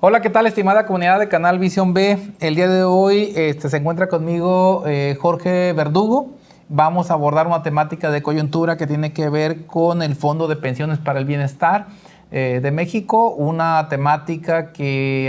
Hola, ¿qué tal, estimada comunidad de Canal Visión B? El día de hoy se encuentra conmigo Jorge Verdugo. Vamos a abordar una temática de coyuntura que tiene que ver con el Fondo de Pensiones para el Bienestar de México, una temática que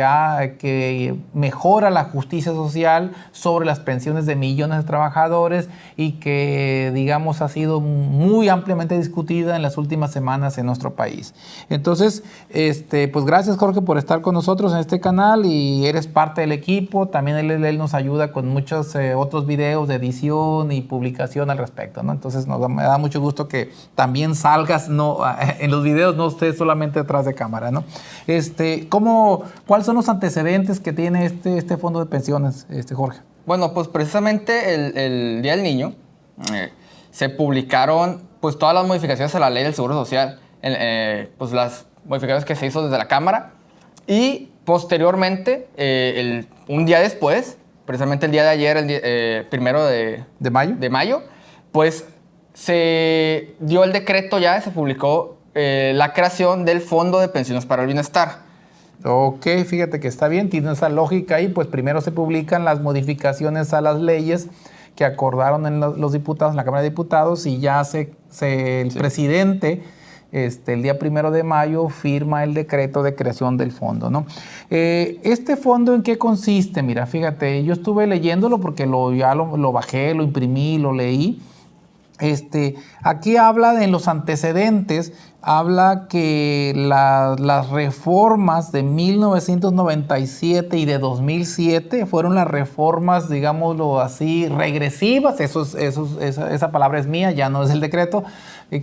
mejora la justicia social sobre las pensiones de millones de trabajadores y que, digamos, ha sido muy ampliamente discutida en las últimas semanas en nuestro país. Entonces, pues gracias, Jorge, por estar con nosotros en este canal y eres parte del equipo. También él nos ayuda con muchos otros videos de edición y publicación al respecto, ¿no? Entonces, me da mucho gusto que también salgas en los videos, no estés solamente detrás de cámara, ¿no? ¿Cuáles son los antecedentes que tiene este fondo de pensiones, Jorge? Bueno, pues precisamente el Día del Niño se publicaron pues todas las modificaciones a la ley del Seguro Social, pues las modificaciones que se hizo desde la Cámara y posteriormente, un día después, precisamente el día de ayer, el 1 de mayo, pues se dio el decreto ya, se publicó la creación del Fondo de Pensiones para el Bienestar. Ok, fíjate que está bien, tiene esa lógica ahí, pues primero se publican las modificaciones a las leyes que acordaron en los diputados, en la Cámara de Diputados, y ya el presidente, el día 1 de mayo, firma el decreto de creación del fondo, ¿no? ¿Este fondo en qué consiste? Mira, fíjate, yo estuve leyéndolo porque ya lo bajé, lo imprimí, lo leí. Aquí habla en los antecedentes, habla que las reformas de 1997 y de 2007 fueron las reformas, digámoslo así, regresivas. Esa palabra es mía, ya no es el decreto,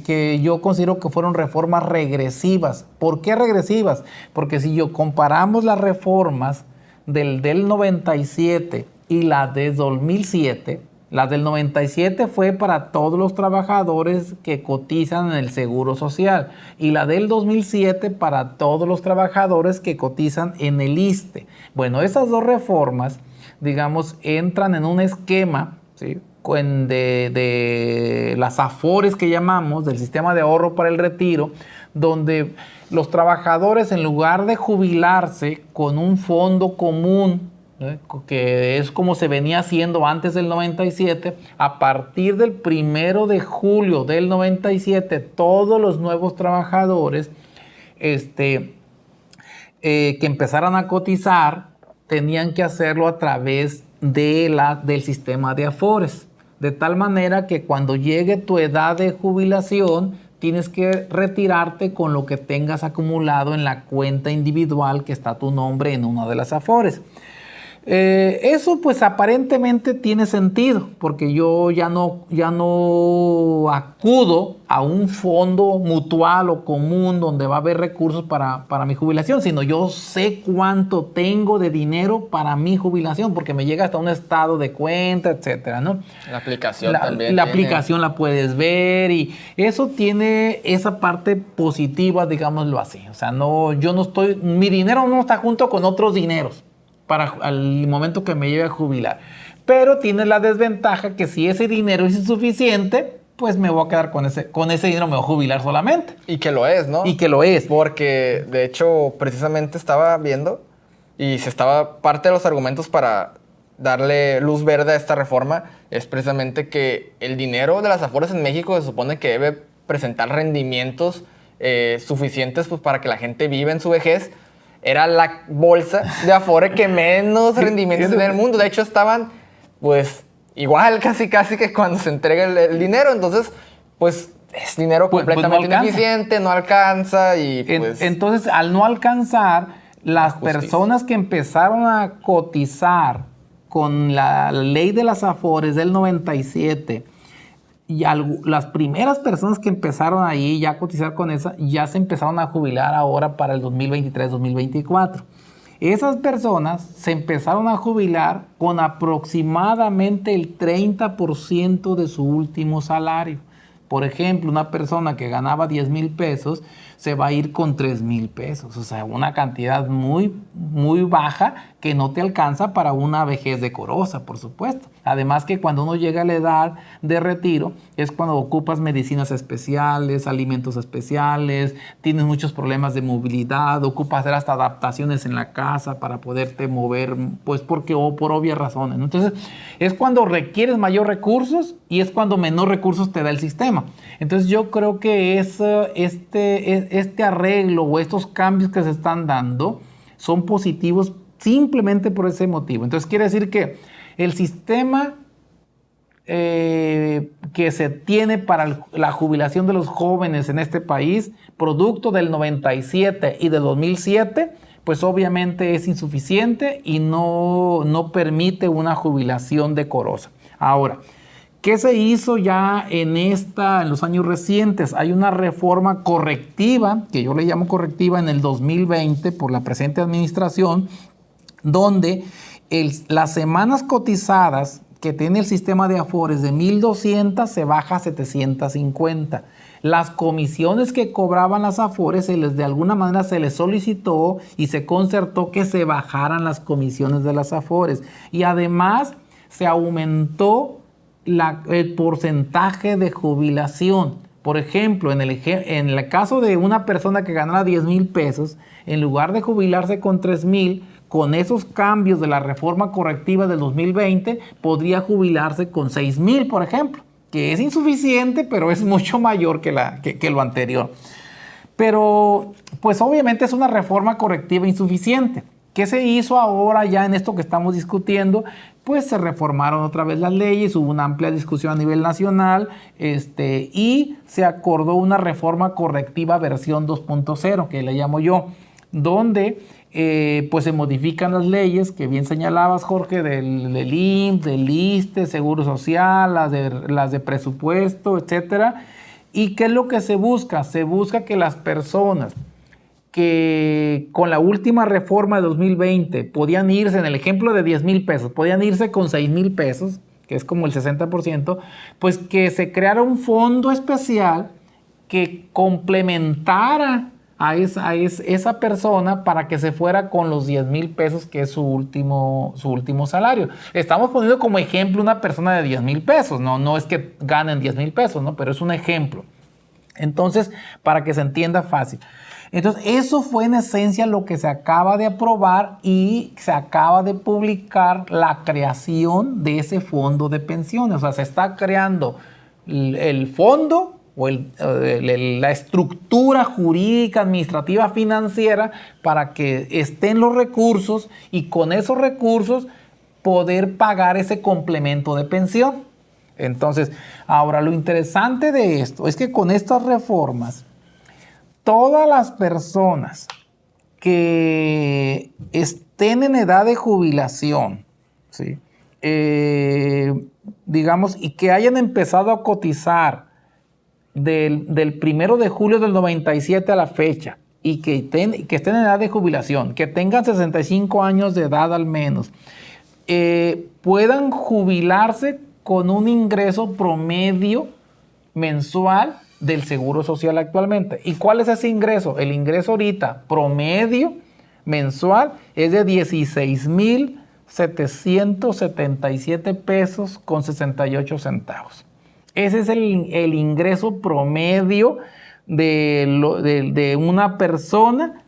que yo considero que fueron reformas regresivas. ¿Por qué regresivas? Porque si comparamos las reformas del 97 y las de 2007, la del 97 fue para todos los trabajadores que cotizan en el Seguro Social y la del 2007 para todos los trabajadores que cotizan en el ISSSTE. Bueno, esas dos reformas, digamos, entran en un esquema, ¿sí?, de las AFORES que llamamos, del Sistema de Ahorro para el Retiro, donde los trabajadores, en lugar de jubilarse con un fondo común, que es como se venía haciendo antes del 97, a partir del 1 de julio del 97, todos los nuevos trabajadores que empezaran a cotizar tenían que hacerlo a través del sistema de AFORES, de tal manera que cuando llegue tu edad de jubilación tienes que retirarte con lo que tengas acumulado en la cuenta individual que está tu nombre en una de las AFORES. Eso pues aparentemente tiene sentido, porque yo ya no acudo a un fondo mutual o común donde va a haber recursos para mi jubilación, sino yo sé cuánto tengo de dinero para mi jubilación, porque me llega hasta un estado de cuenta, etcétera, ¿no? La aplicación también. La aplicación la puedes ver y eso tiene esa parte positiva, digámoslo así. O sea, mi dinero no está junto con otros dineros para al momento que me lleve a jubilar. Pero tiene la desventaja que si ese dinero es insuficiente, pues me voy a quedar con ese dinero, me voy a jubilar solamente. Y que lo es, ¿no? Y que lo es. Porque, de hecho, precisamente estaba viendo y parte de los argumentos para darle luz verde a esta reforma es precisamente que el dinero de las AFORES en México se supone que debe presentar rendimientos suficientes pues, para que la gente viva en su vejez. Era la bolsa de Afore que menos rendimientos en el mundo. De hecho, estaban, pues, igual casi que cuando se entrega el dinero. Entonces, pues, es dinero completamente ineficiente, no alcanza y pues... Entonces, al no alcanzar, las personas que empezaron a cotizar con la ley de las Afores del 97... y las primeras personas que empezaron ahí ya a cotizar con esa, ya se empezaron a jubilar ahora para el 2023-2024. Esas personas se empezaron a jubilar con aproximadamente el 30% de su último salario. Por ejemplo, una persona que ganaba 10,000 pesos, se va a ir con 3,000 pesos. O sea, una cantidad muy, muy baja que no te alcanza para una vejez decorosa, por supuesto. Además que cuando uno llega a la edad de retiro, es cuando ocupas medicinas especiales, alimentos especiales, tienes muchos problemas de movilidad, ocupas hacer hasta adaptaciones en la casa para poderte mover, pues porque o por obvias razones, ¿no? Entonces, es cuando requieres mayor recursos y es cuando menor recursos te da el sistema. Entonces, yo creo que este arreglo o estos cambios que se están dando son positivos simplemente por ese motivo. Entonces, quiere decir que el sistema que se tiene para la jubilación de los jóvenes en este país, producto del 97 y del 2007, pues obviamente es insuficiente y no permite una jubilación decorosa. Ahora, ¿qué se hizo ya en los años recientes? Hay una reforma correctiva, que yo le llamo correctiva, en el 2020 por la presente administración, donde las semanas cotizadas que tiene el sistema de Afores de 1,200 se baja a 750. Las comisiones que cobraban las Afores, de alguna manera se les solicitó y se concertó que se bajaran las comisiones de las Afores. Y además se aumentó el porcentaje de jubilación. Por ejemplo, en el caso de una persona que ganara 10,000 pesos, en lugar de jubilarse con 3,000, con esos cambios de la reforma correctiva del 2020, podría jubilarse con 6,000, por ejemplo, que es insuficiente, pero es mucho mayor que lo anterior. Pero, pues obviamente es una reforma correctiva insuficiente. ¿Qué se hizo ahora ya en esto que estamos discutiendo? Pues se reformaron otra vez las leyes, hubo una amplia discusión a nivel nacional y se acordó una reforma correctiva versión 2.0, que le llamo yo, donde pues se modifican las leyes que bien señalabas, Jorge, del IMSS, del ISSSTE, Seguro Social, las de presupuesto, etcétera. ¿Y qué es lo que se busca? Se busca que las personas que con la última reforma de 2020 podían irse, en el ejemplo de 10,000 pesos, podían irse con 6,000 pesos, que es como el 60%, pues que se creara un fondo especial que complementara a esa persona para que se fuera con los 10,000 pesos, que es su último salario. Estamos poniendo como ejemplo una persona de 10,000 pesos, no es que ganen 10,000 pesos, ¿no? Pero es un ejemplo. Entonces, para que se entienda fácil. Entonces, eso fue en esencia lo que se acaba de aprobar y se acaba de publicar la creación de ese fondo de pensiones. O sea, se está creando el fondo o la estructura jurídica, administrativa, financiera para que estén los recursos y con esos recursos poder pagar ese complemento de pensión. Entonces, ahora lo interesante de esto es que con estas reformas, todas las personas que estén en edad de jubilación, ¿sí? Digamos, y que hayan empezado a cotizar del 1 de julio del 97 a la fecha y que estén en edad de jubilación, que tengan 65 años de edad al menos, puedan jubilarse con un ingreso promedio mensual del Seguro Social actualmente. ¿Y cuál es ese ingreso? El ingreso ahorita promedio mensual es de 16,777 pesos con 68 centavos. Ese es el ingreso promedio de una persona,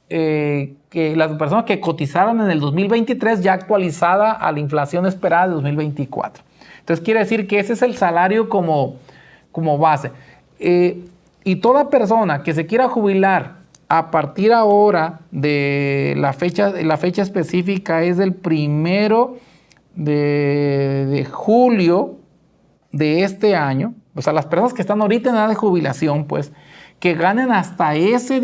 que las personas que cotizaron en el 2023 ya actualizada a la inflación esperada de 2024. Entonces quiere decir que ese es el salario como base. Y toda persona que se quiera jubilar a partir ahora de la fecha específica es del 1 de julio de este año, o sea, las personas que están ahorita en edad de jubilación, pues, que ganen hasta ese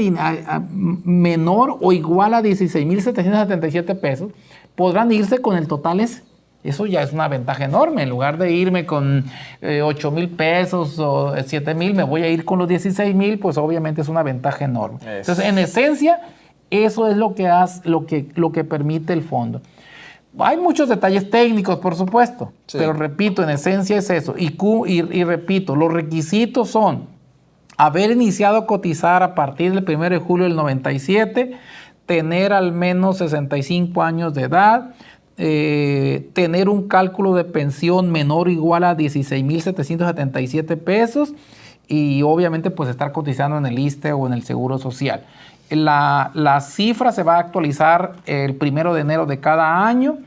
menor o igual a 16,777 pesos, podrán irse con el total ese. Eso ya es una ventaja enorme. En lugar de irme con 8,000 pesos o 7,000, me voy a ir con los 16,000, pues obviamente es una ventaja enorme. Entonces, en esencia, eso es lo que permite el fondo. Hay muchos detalles técnicos, por supuesto, sí, pero repito, en esencia es eso. Y repito, los requisitos son haber iniciado a cotizar a partir del 1 de julio del 97, tener al menos 65 años de edad, tener un cálculo de pensión menor o igual a 16,777 pesos y obviamente pues estar cotizando en el ISSSTE o en el Seguro Social. La cifra se va a actualizar el 1 de enero de cada año.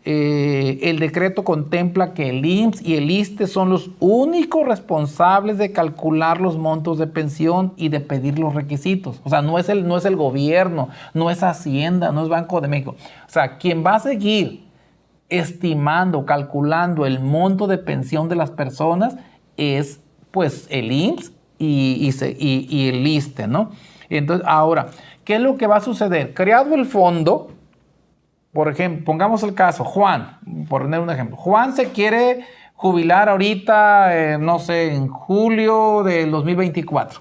El decreto contempla que el IMSS y el ISSSTE son los únicos responsables de calcular los montos de pensión y de pedir los requisitos. O sea, no es el gobierno, no es Hacienda, no es Banco de México. O sea, quien va a seguir estimando, calculando el monto de pensión de las personas es pues el IMSS y el ISSSTE, ¿no? Entonces, ahora, ¿qué es lo que va a suceder? Creado el fondo, por ejemplo, pongamos el caso, Juan, por poner un ejemplo. Juan se quiere jubilar ahorita, no sé, en julio del 2024.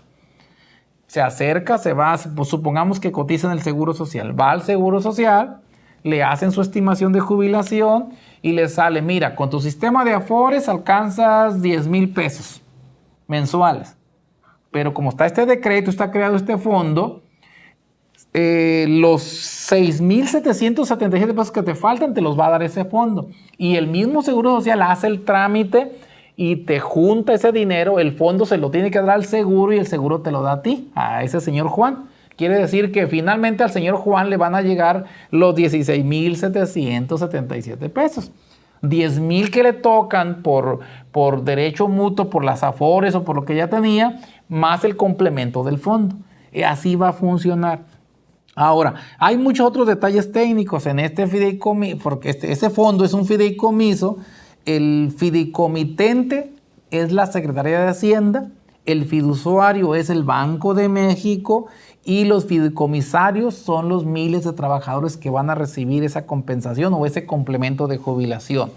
Se acerca, se va, pues supongamos que cotiza en el Seguro Social. Va al Seguro Social, le hacen su estimación de jubilación y le sale, mira, con tu sistema de Afores alcanzas 10,000 pesos mensuales. Pero como está este decreto, está creado este fondo, los 6,777 pesos que te faltan te los va a dar ese fondo. Y el mismo Seguro Social hace el trámite y te junta ese dinero, el fondo se lo tiene que dar al seguro y el seguro te lo da a ti, a ese señor Juan. Quiere decir que finalmente al señor Juan le van a llegar los 16,777 pesos. 10,000 que le tocan por derecho mutuo, por las Afores o por lo que ya tenía, más el complemento del fondo. Y así va a funcionar. Ahora, hay muchos otros detalles técnicos en este fideicomiso, porque este fondo es un fideicomiso. El fideicomitente es la Secretaría de Hacienda, el fiduciario es el Banco de México y los fideicomisarios son los miles de trabajadores que van a recibir esa compensación o ese complemento de jubilación.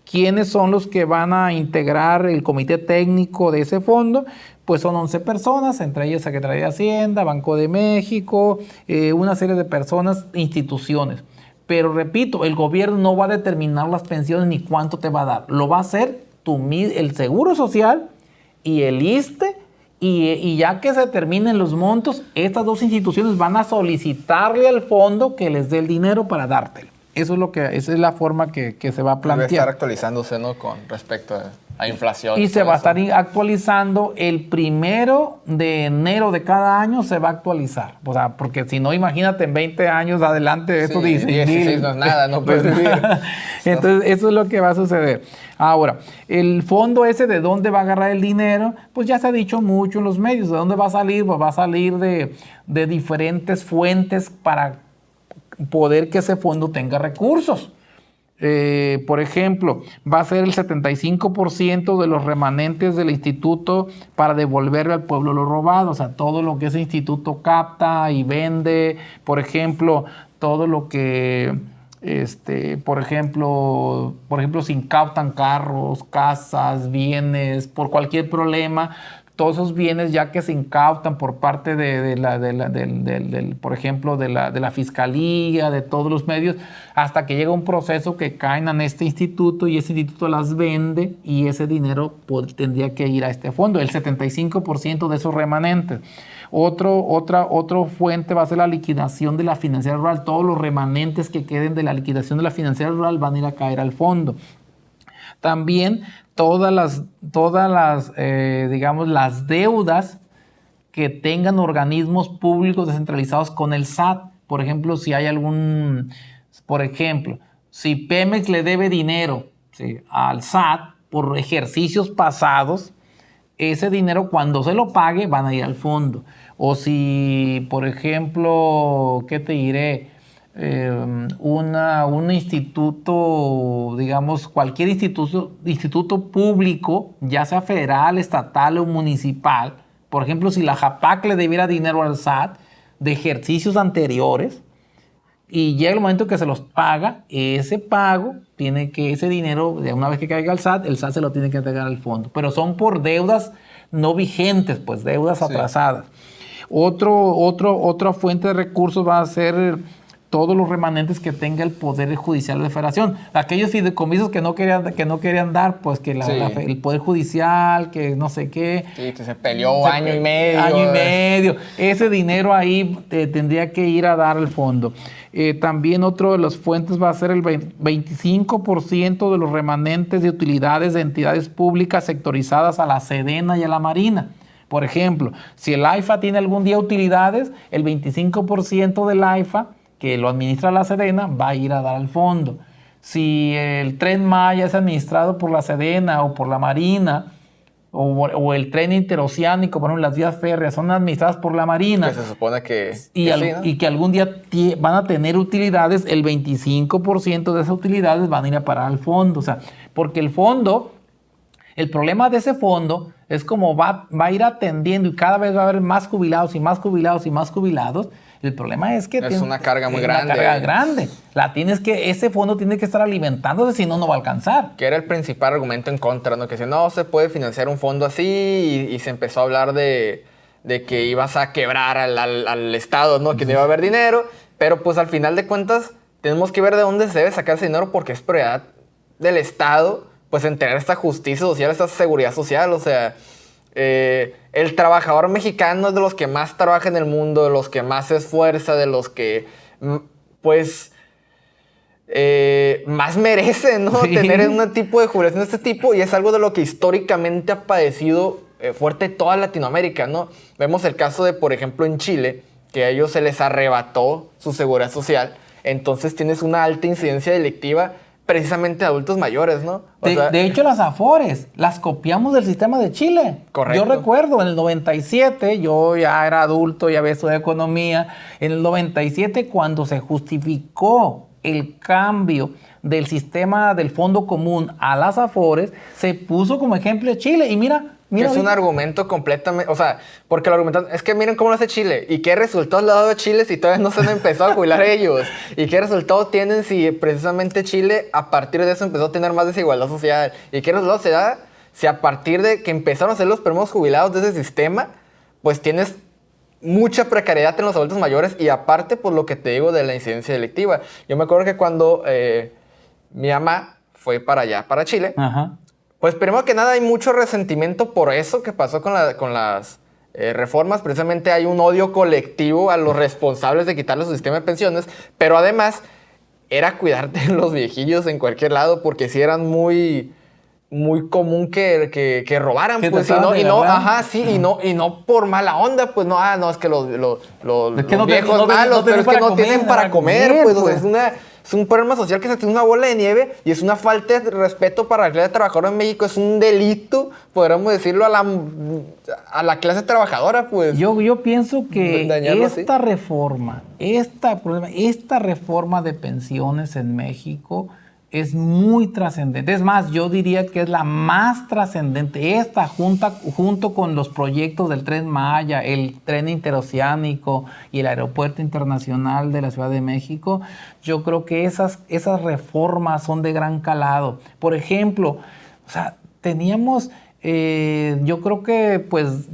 ¿Quiénes son los que van a integrar el comité técnico de ese fondo? Pues son 11 personas, entre ellas Secretaría de Hacienda, Banco de México, una serie de personas, instituciones. Pero repito, el gobierno no va a determinar las pensiones ni cuánto te va a dar. Lo va a hacer el Seguro Social y el ISSSTE, y ya que se terminen los montos, estas dos instituciones van a solicitarle al fondo que les dé el dinero para dártelo. Esa es la forma que se va a plantear. Debe estar actualizándose, ¿no? Con respecto a inflación. Y se va a estar actualizando el 1 de enero de cada año, se va a actualizar. O sea, porque si no, imagínate, en 20 años adelante, eso dice. 16 no es nada, no puedes vivir. Entonces, eso es lo que va a suceder. Ahora, el fondo ese, ¿de dónde va a agarrar el dinero? Pues ya se ha dicho mucho en los medios. ¿De dónde va a salir? Pues va a salir de diferentes fuentes para poder que ese fondo tenga recursos. Por ejemplo, va a ser el 75% de los remanentes del instituto para devolverle al pueblo lo robado. O sea, todo lo que ese instituto capta y vende, por ejemplo, todo lo que, por ejemplo, si incautan carros, casas, bienes, por cualquier problema, todos esos bienes ya que se incautan por parte por ejemplo, de la fiscalía, de todos los medios, hasta que llega un proceso que caen en este instituto y ese instituto las vende y ese dinero tendría que ir a este fondo, el 75% de esos remanentes. Otra fuente va a ser la liquidación de la financiera rural. Todos los remanentes que queden de la liquidación de la financiera rural van a ir a caer al fondo. También todas las deudas que tengan organismos públicos descentralizados con el SAT. Por ejemplo, si Pemex le debe dinero, ¿sí?, al SAT por ejercicios pasados, ese dinero cuando se lo pague van a ir al fondo. O si, por ejemplo, ¿qué te diré? Un instituto, digamos, cualquier instituto público, ya sea federal, estatal o municipal, por ejemplo, si la JAPAC le debiera dinero al SAT de ejercicios anteriores y llega el momento que se los paga, ese pago ese dinero, una vez que caiga al SAT, el SAT se lo tiene que entregar al fondo. Pero son por deudas no vigentes, pues deudas atrasadas. Otra fuente de recursos va a ser todos los remanentes que tenga el Poder Judicial de la Federación. Aquellos fideicomisos que no querían dar, pues que el Poder Judicial, que no sé qué. Sí, que se peleó año y medio. Año y medio. Ese dinero ahí tendría que ir a dar al fondo. También otro de las fuentes va a ser el 25% de los remanentes de utilidades de entidades públicas sectorizadas a la Sedena y a la Marina. Por ejemplo, si el AIFA tiene algún día utilidades, el 25% del AIFA, que lo administra la Sedena, va a ir a dar al fondo. Si el Tren Maya es administrado por la Sedena o por la Marina, o el tren interoceánico, por ejemplo, las vías férreas son administradas por la Marina. Que se supone que sí, ¿no? Y que algún día van a tener utilidades, el 25% de esas utilidades van a ir a parar al fondo. O sea, porque el fondo, el problema de ese fondo es como va a ir atendiendo y cada vez va a haber más jubilados y más jubilados y más jubilados. El problema es que es una carga muy grande. Una carga grande. Ese fondo tiene que estar alimentándose, si no, no va a alcanzar. Que era el principal argumento en contra, ¿no? Que si no se puede financiar un fondo así y se empezó a hablar de que ibas a quebrar al Estado, ¿no? Que no iba a haber dinero. Pero pues al final de cuentas tenemos que ver de dónde se debe sacar ese dinero porque es prioridad del Estado, pues en tener esta justicia social, esta seguridad social, o sea... el trabajador mexicano es de los que más trabaja en el mundo, de los que más se esfuerza, de los que pues más merece, ¿no? Sí. Tener un tipo de jubilación de este tipo, y es algo de lo que históricamente ha padecido fuerte toda Latinoamérica, ¿no? Vemos el caso de, por ejemplo, en Chile, que a ellos se les arrebató su seguridad social, entonces tienes una alta incidencia delictiva precisamente adultos mayores, ¿no? De hecho, las Afores las copiamos del sistema de Chile. Correcto. Yo recuerdo, en el 97, yo ya era adulto, ya había estudiado economía. En el 97, cuando se justificó el cambio del sistema del Fondo Común a las Afores, se puso como ejemplo Chile. Y mira es un argumento completamente... O sea, porque el argumento es que miren cómo lo hace Chile. ¿Y qué resultados le ha dado Chile si todavía no se han empezado a jubilar ellos? ¿Y qué resultados tienen si precisamente Chile a partir de eso empezó a tener más desigualdad social? ¿Y qué resultados se da si a partir de que empezaron a ser los primeros jubilados de ese sistema, pues tienes mucha precariedad en los adultos mayores y aparte por lo que te digo de la incidencia delictiva? Yo me acuerdo que cuando mi mamá fue para allá, para Chile... Ajá. Pues primero que nada hay mucho resentimiento por eso que pasó con las reformas. Precisamente hay un odio colectivo a los responsables de quitarle su sistema de pensiones. Pero además era cuidarte de los viejillos en cualquier lado porque sí eran muy común que robaran. Pues, y no por mala onda. Pues no, es que los viejos malos, pero es que no tienen para comer. Pues es un problema social que se tiene una bola de nieve y es una falta de respeto para la clase trabajadora en México. Es un delito, podríamos decirlo, a la clase trabajadora, pues. Yo pienso que esta reforma de pensiones en México es muy trascendente. Es más, yo diría que es la más trascendente. Esta junto con los proyectos del Tren Maya, el tren interoceánico y el aeropuerto internacional de la Ciudad de México, yo creo que esas reformas son de gran calado. Por ejemplo, o sea, teníamos, yo creo que pues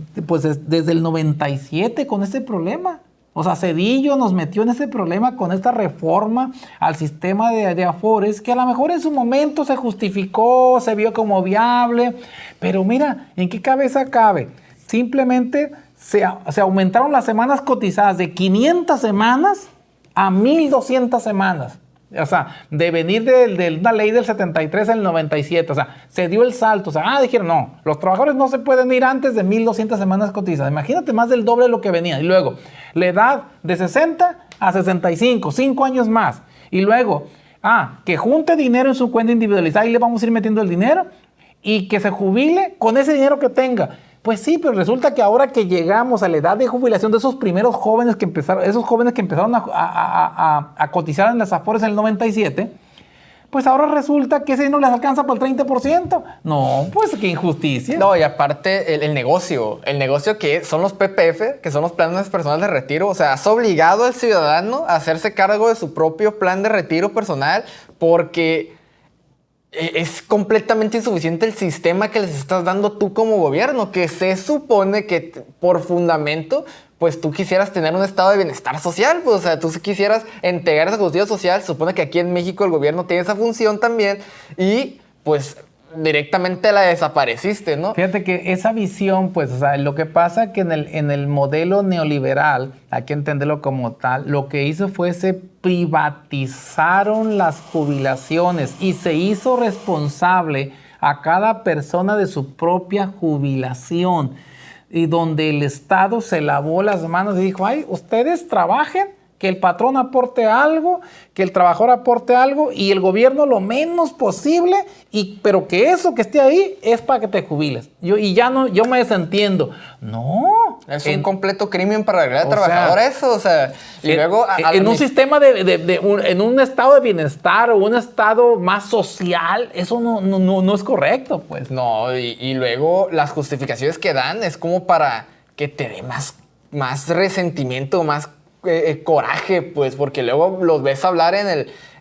desde el 97 con este problema. O sea, Zedillo nos metió en ese problema con esta reforma al sistema de Afores, que a lo mejor en su momento se justificó, se vio como viable, pero mira, ¿en qué cabeza cabe? Simplemente se aumentaron las semanas cotizadas de 500 semanas a 1,200 semanas. O sea, de venir de una ley del 73 al 97, o sea, se dio el salto, o sea, dijeron, no, los trabajadores no se pueden ir antes de 1,200 semanas cotizadas. Imagínate, más del doble de lo que venía. Y luego, la edad de 60 a 65, 5 años más. Y luego, que junte dinero en su cuenta individualizada y le vamos a ir metiendo el dinero y que se jubile con ese dinero que tenga. Pues sí, pero resulta que ahora que llegamos a la edad de jubilación de esos primeros jóvenes que empezaron a cotizar en las Afores en el 97, pues ahora resulta que ese no les alcanza por el 30%. No, pues qué injusticia. No, y aparte el negocio que son los PPF, que son los planes personales de retiro, o sea, has obligado al ciudadano a hacerse cargo de su propio plan de retiro personal porque es completamente insuficiente el sistema que les estás dando tú como gobierno, que se supone que por fundamento, pues tú quisieras tener un estado de bienestar social, pues, o sea, tú quisieras integrar esa justicia social. Se supone que aquí en México el gobierno tiene esa función también y pues directamente la desapareciste, ¿no? Fíjate que esa visión, pues, o sea, lo que pasa que en el modelo neoliberal, hay que entenderlo como tal, lo que hizo fue se privatizaron las jubilaciones y se hizo responsable a cada persona de su propia jubilación, y donde el Estado se lavó las manos y dijo, ay, ustedes trabajen, que el patrón aporte algo, que el trabajador aporte algo y el gobierno lo menos posible, pero que eso que esté ahí es para que te jubiles. Yo me desentiendo. No. Es un completo crimen para la realidad trabajadora eso, o sea, y luego... En un sistema en un estado de bienestar o un estado más social, eso no es correcto, pues. No, y luego las justificaciones que dan es como para que te dé más resentimiento, más coraje, pues, porque luego los ves hablar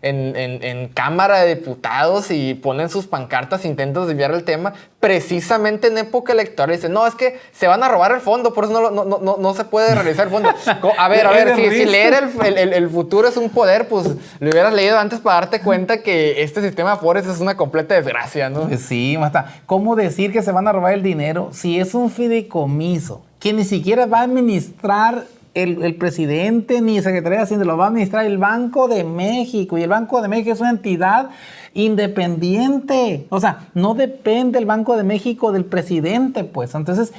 en Cámara de Diputados y ponen sus pancartas, intentan desviar el tema, precisamente en época electoral. Dicen, no, es que se van a robar el fondo, por eso no se puede realizar el fondo. A ver, si leer el futuro es un poder, pues lo hubieras leído antes para darte cuenta que este sistema de Afores es una completa desgracia, ¿no? Pues sí, basta. ¿Cómo decir que se van a robar el dinero si es un fideicomiso que ni siquiera va a administrar el presidente ni Secretaría de Hacienda, lo va a administrar el Banco de México? Y el Banco de México es una entidad independiente. O sea, no depende el Banco de México del presidente, pues. Entonces,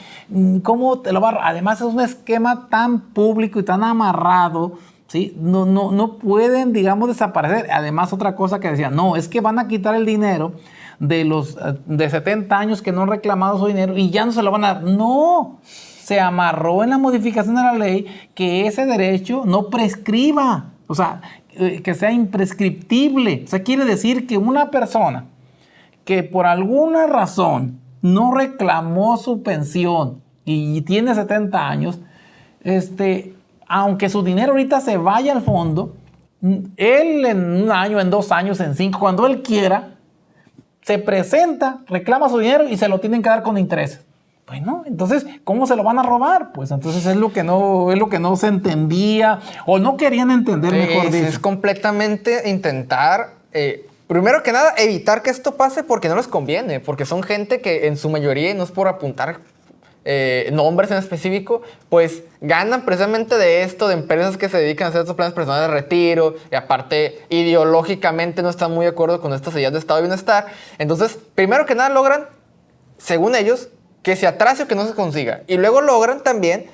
¿cómo te lo va a...? Además, es un esquema tan público y tan amarrado, ¿sí? No pueden, digamos, desaparecer. Además, otra cosa que decía, no, es que van a quitar el dinero de los de 70 años que no han reclamado su dinero y ya no se lo van a dar. ¡No! Se amarró en la modificación de la ley que ese derecho no prescriba, o sea, que sea imprescriptible. O sea, quiere decir que una persona que por alguna razón no reclamó su pensión y tiene 70 años, aunque su dinero ahorita se vaya al fondo, él en un año, en 2 años, en 5, cuando él quiera, se presenta, reclama su dinero y se lo tienen que dar con intereses. Bueno, entonces, ¿cómo se lo van a robar? Pues entonces es lo que no se entendía o no querían entender, mejor dicho. Es completamente intentar, primero que nada, evitar que esto pase porque no les conviene, porque son gente que en su mayoría, y no es por apuntar nombres en específico, pues ganan precisamente de esto, de empresas que se dedican a hacer estos planes personales de retiro, y aparte ideológicamente no están muy de acuerdo con estas ideas de estado de bienestar. Entonces, primero que nada logran, según ellos, que se atrase o que no se consiga. Y luego logran también,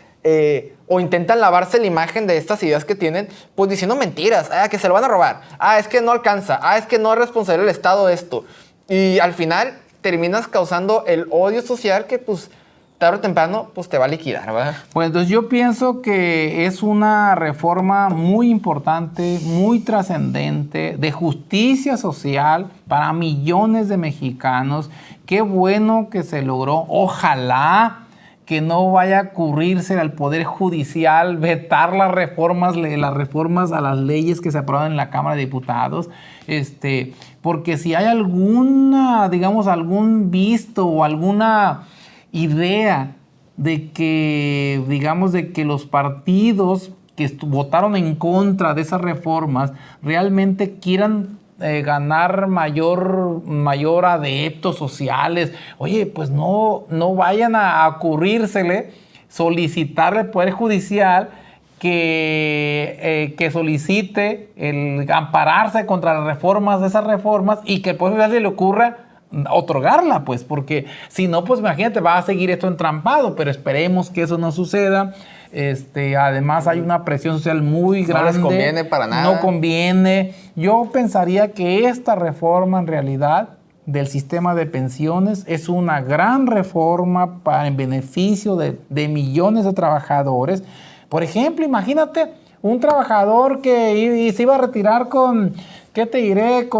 o intentan lavarse la imagen de estas ideas que tienen, pues diciendo mentiras. Que se lo van a robar. Es que no alcanza. Es que no es responsable del Estado esto. Y al final terminas causando el odio social que, pues, tarde o temprano, pues te va a liquidar, ¿verdad? Pues entonces yo pienso que es una reforma muy importante, muy trascendente, de justicia social para millones de mexicanos. Qué bueno que se logró. Ojalá que no vaya a ocurrirse al Poder Judicial vetar las reformas a las leyes que se aprueban en la Cámara de Diputados. Porque si hay alguna, digamos, algún visto o alguna idea de que, digamos, de que los partidos que votaron en contra de esas reformas realmente quieran ganar mayor adeptos sociales, oye, pues no vayan a ocurrírsele solicitarle al Poder Judicial que solicite el ampararse contra las reformas de esas reformas y que el Poder Judicial se le ocurra otorgarla, pues, porque si no, pues imagínate, va a seguir esto entrampado, pero esperemos que eso no suceda. Además hay una presión social muy grande. No les conviene para nada. No conviene. Yo pensaría que esta reforma en realidad del sistema de pensiones es una gran reforma en beneficio de millones de trabajadores. Por ejemplo, imagínate un trabajador que se iba a retirar con, ¿qué te diré?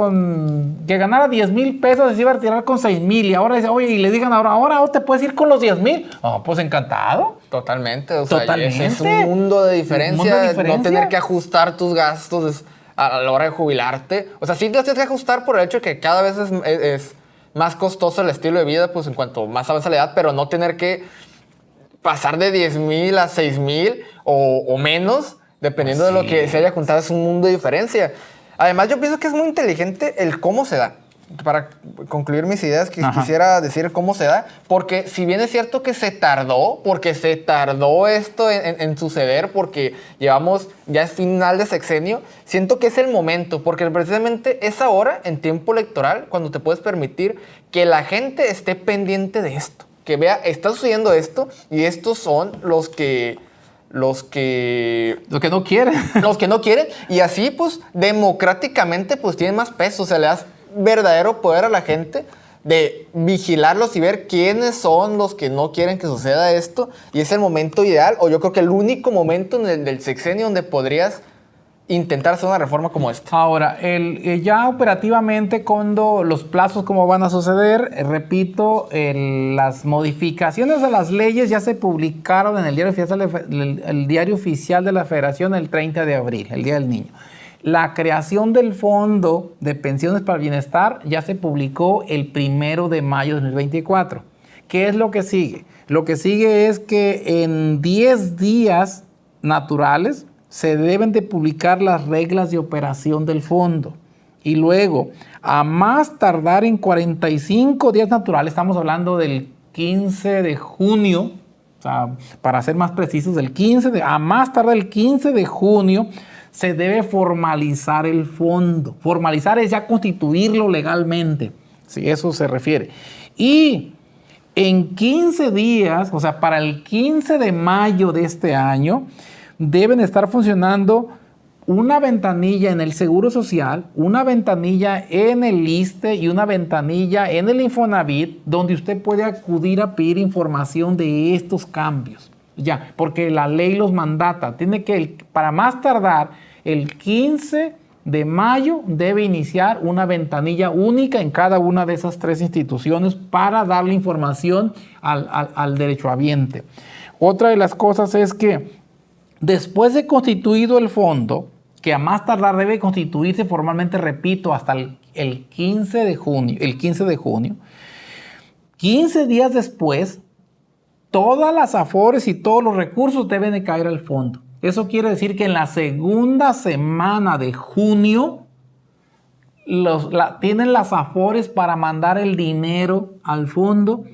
Que ganara 10,000 pesos y se iba a retirar con 6,000. Y ahora dice, oye, y le digan ahora te puedes ir con los 10,000. Pues encantado. Totalmente. O sea, es un mundo de diferencia. No tener que ajustar tus gastos. a la hora de jubilarte. O sea, sí te tienes que ajustar por el hecho de que cada vez es más costoso el estilo de vida, pues en cuanto más avanza la edad, pero no tener que pasar de 10,000 a 6,000 o menos, dependiendo de lo que se haya juntado, es un mundo de diferencia. Además, yo pienso que es muy inteligente el cómo se da. Para concluir mis ideas, quisiera decir cómo se da, porque si bien es cierto que se tardó, porque se tardó esto en suceder, porque llevamos, ya es final de sexenio, siento que es el momento, porque precisamente es ahora, en tiempo electoral, cuando te puedes permitir que la gente esté pendiente de esto, que vea, está sucediendo esto, y estos son los que no quieren. Los que no quieren, y así, pues, democráticamente, pues, tienen más peso, o sea, le das verdadero poder a la gente de vigilarlos y ver quiénes son los que no quieren que suceda esto, y es el momento ideal, o yo creo que el único momento del sexenio donde podrías intentar hacer una reforma como esta. Ahora, ya operativamente, cuando los plazos cómo van a suceder, repito, las modificaciones a las leyes ya se publicaron en el diario oficial de la Federación el 30 de abril, el Día del Niño. La creación del Fondo de Pensiones para el Bienestar ya se publicó el 1 de mayo de 2024. ¿Qué es lo que sigue? Lo que sigue es que en 10 días naturales se deben de publicar las reglas de operación del fondo. Y luego, a más tardar en 45 días naturales, estamos hablando del 15 de junio, o sea, para ser más precisos, a más tardar el 15 de junio, se debe formalizar el fondo. Formalizar es ya constituirlo legalmente, si eso se refiere. Y en 15 días, o sea, para el 15 de mayo de este año, deben estar funcionando una ventanilla en el Seguro Social, una ventanilla en el ISSSTE y una ventanilla en el Infonavit, donde usted puede acudir a pedir información de estos cambios. Ya, porque la ley los mandata. Tiene que, para más tardar, el 15 de mayo debe iniciar una ventanilla única en cada una de esas 3 instituciones para darle información al derechohabiente. Otra de las cosas es que después de constituido el fondo, que a más tardar debe constituirse formalmente, repito, hasta el 15 de junio, 15 días después, todas las afores y todos los recursos deben de caer al fondo. Eso quiere decir que en la segunda semana de junio tienen las afores para mandar el dinero al fondo,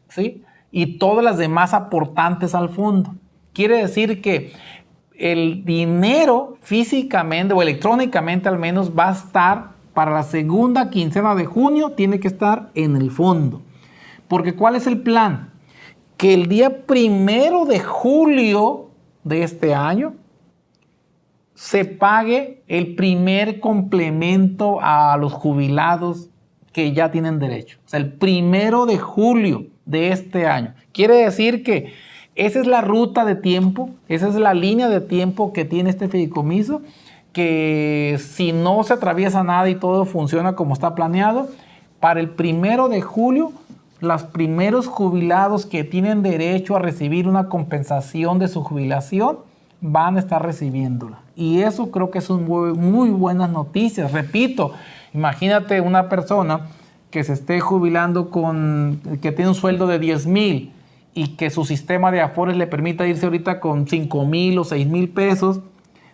¿sí? Y todas las demás aportantes al fondo. Quiere decir que el dinero físicamente o electrónicamente al menos va a estar para la segunda quincena de junio, tiene que estar en el fondo. Porque ¿cuál es el plan? Que el día 1 de julio de este año se pague el primer complemento a los jubilados que ya tienen derecho. O sea, el 1 de julio de este año. Quiere decir que esa es la ruta de tiempo, esa es la línea de tiempo que tiene este fideicomiso, que si no se atraviesa nada y todo funciona como está planeado, para el 1 de julio, los primeros jubilados que tienen derecho a recibir una compensación de su jubilación van a estar recibiéndola. Y eso creo que son muy buenas noticias. Repito, imagínate una persona que se esté jubilando que tiene un sueldo de 10,000 y que su sistema de afores le permita irse ahorita con 5,000 o 6,000 pesos.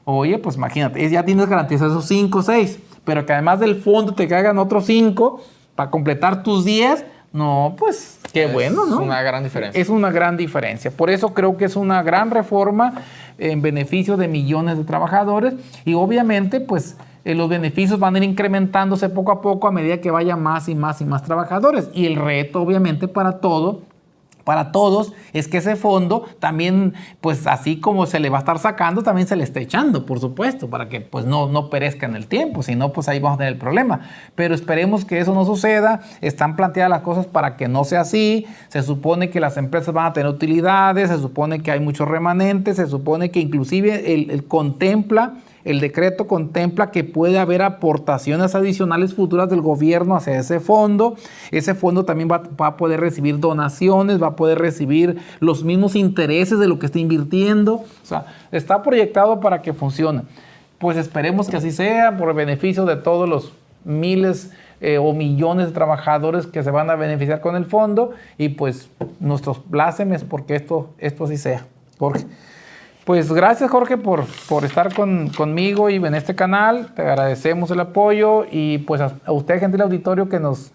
Oye, pues imagínate, ya tienes garantizados esos 5 o 6, pero que además del fondo te caigan otros 5 para completar tus 10. No, pues qué bueno, ¿no? Es una gran diferencia. Es una gran diferencia. Por eso creo que es una gran reforma en beneficio de millones de trabajadores y obviamente pues los beneficios van a ir incrementándose poco a poco a medida que vaya más y más y más trabajadores. Y el reto obviamente para todos es que ese fondo también, pues así como se le va a estar sacando, también se le está echando, por supuesto, para que pues no perezca en el tiempo, si no, pues ahí vamos a tener el problema. Pero esperemos que eso no suceda, están planteadas las cosas para que no sea así, se supone que las empresas van a tener utilidades, se supone que hay muchos remanentes, se supone que inclusive el decreto contempla que puede haber aportaciones adicionales futuras del gobierno hacia ese fondo también va a poder recibir donaciones, va a poder recibir los mismos intereses de lo que está invirtiendo, o sea, está proyectado para que funcione. pues esperemos que así sea, por el beneficio de todos los miles o millones de trabajadores que se van a beneficiar con el fondo, y pues nuestros plácemes porque esto así sea, Jorge. Pues gracias, Jorge, por estar conmigo y en este canal. Te agradecemos el apoyo, y pues a usted, gentil auditorio, que nos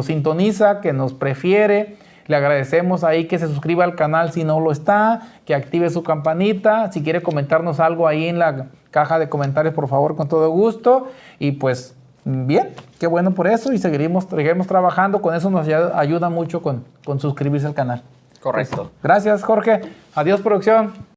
sintoniza, que nos prefiere. Le agradecemos ahí que se suscriba al canal si no lo está, que active su campanita. Si quiere comentarnos algo ahí en la caja de comentarios, por favor, con todo gusto. Y pues bien, qué bueno por eso, y seguiremos trabajando. Con eso nos ayuda mucho con suscribirse al canal. Correcto. Pues, gracias, Jorge. Adiós, producción.